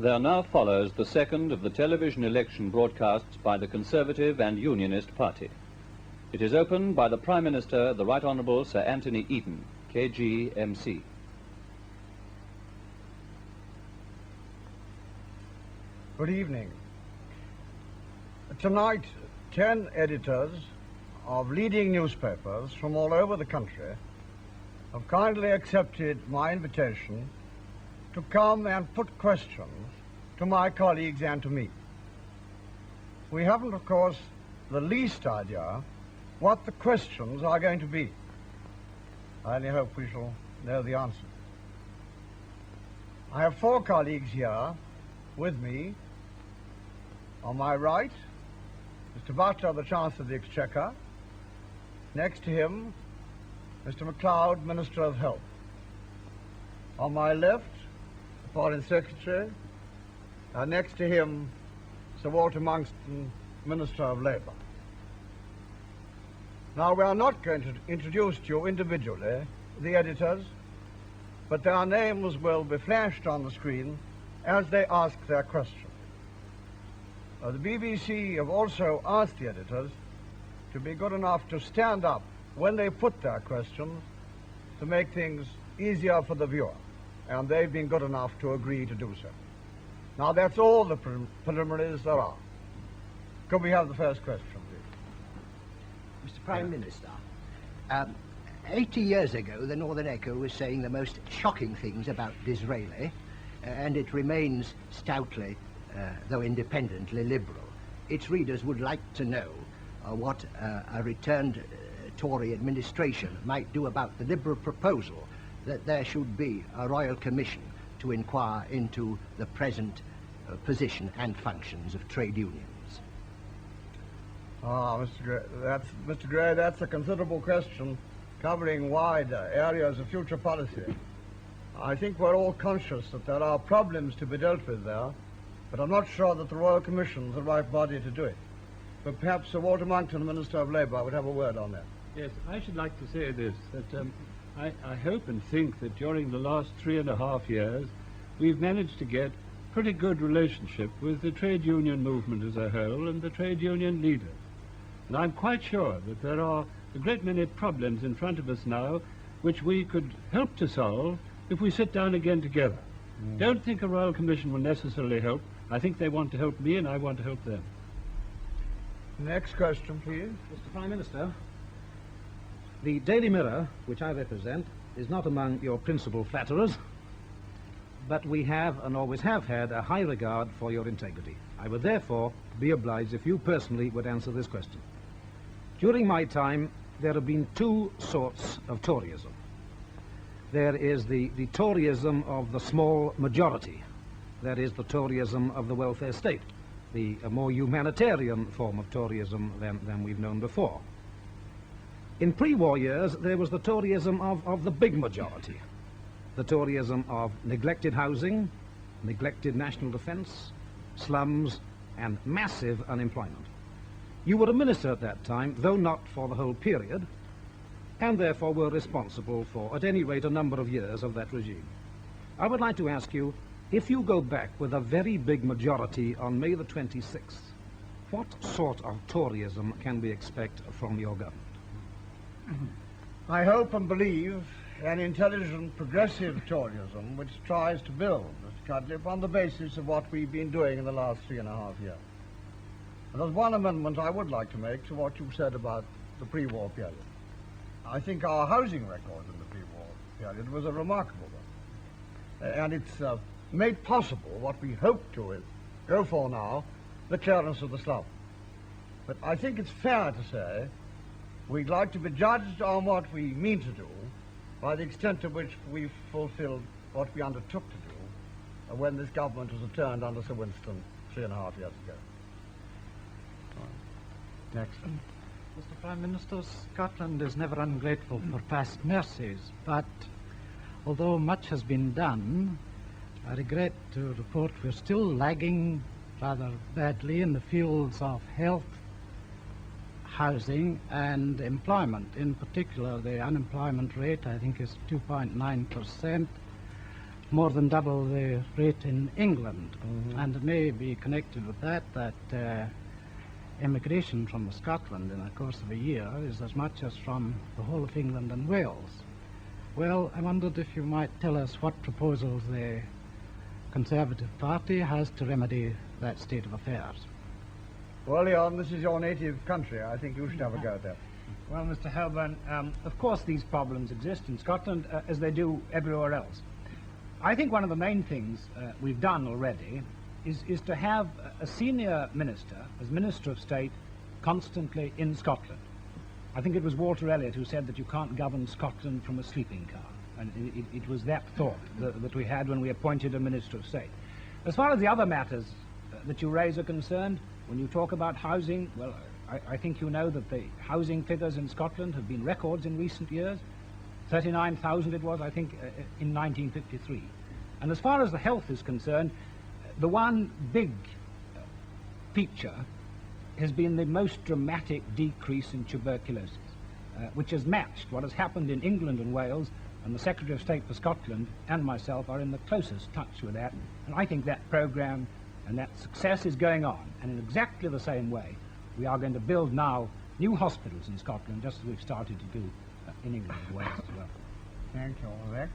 There now follows the second of the television election broadcasts by the Conservative and Unionist Party. It is opened by the Prime Minister, the Right Honourable Sir Anthony Eden, KG MC. Good evening. Tonight, 10 editors of leading newspapers from all over the country have kindly accepted my invitation to come and put questions to my colleagues and to me. We haven't, of course, the least idea what the questions are going to be. I only hope we shall know the answer. I have 4 colleagues here with me. On my right, Mr. Butler, the Chancellor of the Exchequer. Next to him, Mr. MacLeod, Minister of Health. On my left, the Foreign Secretary. Next to him, Sir Walter Monckton, Minister of Labour. Now, we are not going to introduce to you individually the editors, but their names will be flashed on the screen as they ask their questions. The BBC have also asked the editors to be good enough to stand up when they put their questions to make things easier for the viewer, and they've been good enough to agree to do so. Now, that's all the preliminaries there are. Could we have the first question, please? Mr. Prime Minister, 80 years ago, the Northern Echo was saying the most shocking things about Disraeli, and it remains stoutly, though independently, liberal. Its readers would like to know what a returned Tory administration might do about the Liberal proposal that there should be a royal commission to inquire into the present position and functions of trade unions. Mr. Gray, that's a considerable question covering wide areas of future policy. I think we're all conscious that there are problems to be dealt with there, but I'm not sure that the Royal Commission is the right body to do it. But perhaps Sir Walter Monckton, Minister of Labour, would have a word on that. Yes, I should like to say this, that I hope and think that during the last 3.5 years we've managed to get pretty good relationship with the trade union movement as a whole and the trade union leaders. And I'm quite sure that there are a great many problems in front of us now which we could help to solve if we sit down again together. Don't think a Royal Commission will necessarily help. I think they want to help me and I want to help them. Next question, please. Mr. Prime Minister, the Daily Mirror, which I represent, is not among your principal flatterers, but we have and always have had a high regard for your integrity. I would therefore be obliged if you personally would answer this question. During my time, there have been 2 sorts of Toryism. There is the Toryism of the small majority. That is the Toryism of the welfare state, a more humanitarian form of Toryism than we've known before. In pre-war years, there was the Toryism of the big majority, the Toryism of neglected housing, neglected national defence, slums, and massive unemployment. You were a minister at that time, though not for the whole period, and therefore were responsible for, at any rate, a number of years of that regime. I would like to ask you, if you go back with a very big majority on May the 26th, what sort of Toryism can we expect from your government? I hope and believe an intelligent, progressive Toryism which tries to build this country upon the basis of what we've been doing in the last 3.5 years. And there's one amendment I would like to make to what you said about the pre-war period. I think our housing record in the pre-war period was a remarkable one. And it's made possible what we hope to go for now, the clearance of the slum. But I think it's fair to say we'd like to be judged on what we mean to do by the extent to which we've fulfilled what we undertook to do when this government was returned under Sir Winston 3.5 years ago. Next. Mr. Prime Minister, Scotland is never ungrateful for past mercies, but although much has been done, I regret to report we're still lagging rather badly in the fields of health, housing and employment. In particular, the unemployment rate, I think, is 2.9%. more than double the rate in England. And it may be connected with that immigration from Scotland in the course of a year is as much as from the whole of England and Wales. Well, I wondered if you might tell us what proposals the Conservative Party has to remedy that state of affairs. Well, Leon, this is your native country. I think you should have a go at that. Well, Mr. Helburn, of course these problems exist in Scotland as they do everywhere else. I think one of the main things we've done already is to have a senior minister, as Minister of State, constantly in Scotland. I think it was Walter Elliot who said that you can't govern Scotland from a sleeping car. And it was that thought that we had when we appointed a Minister of State. As far as the other matters that you raise are concerned, when you talk about housing, well, I think you know that the housing figures in Scotland have been records in recent years. 39,000 it was, I think, in 1953. And as far as the health is concerned, the one big feature has been the most dramatic decrease in tuberculosis, which has matched what has happened in England and Wales, and the Secretary of State for Scotland and myself are in the closest touch with that. And I think that programme and that success is going on. And in exactly the same way, we are going to build now new hospitals in Scotland, just as we've started to do in England and Wales as well. Thank you, Rex.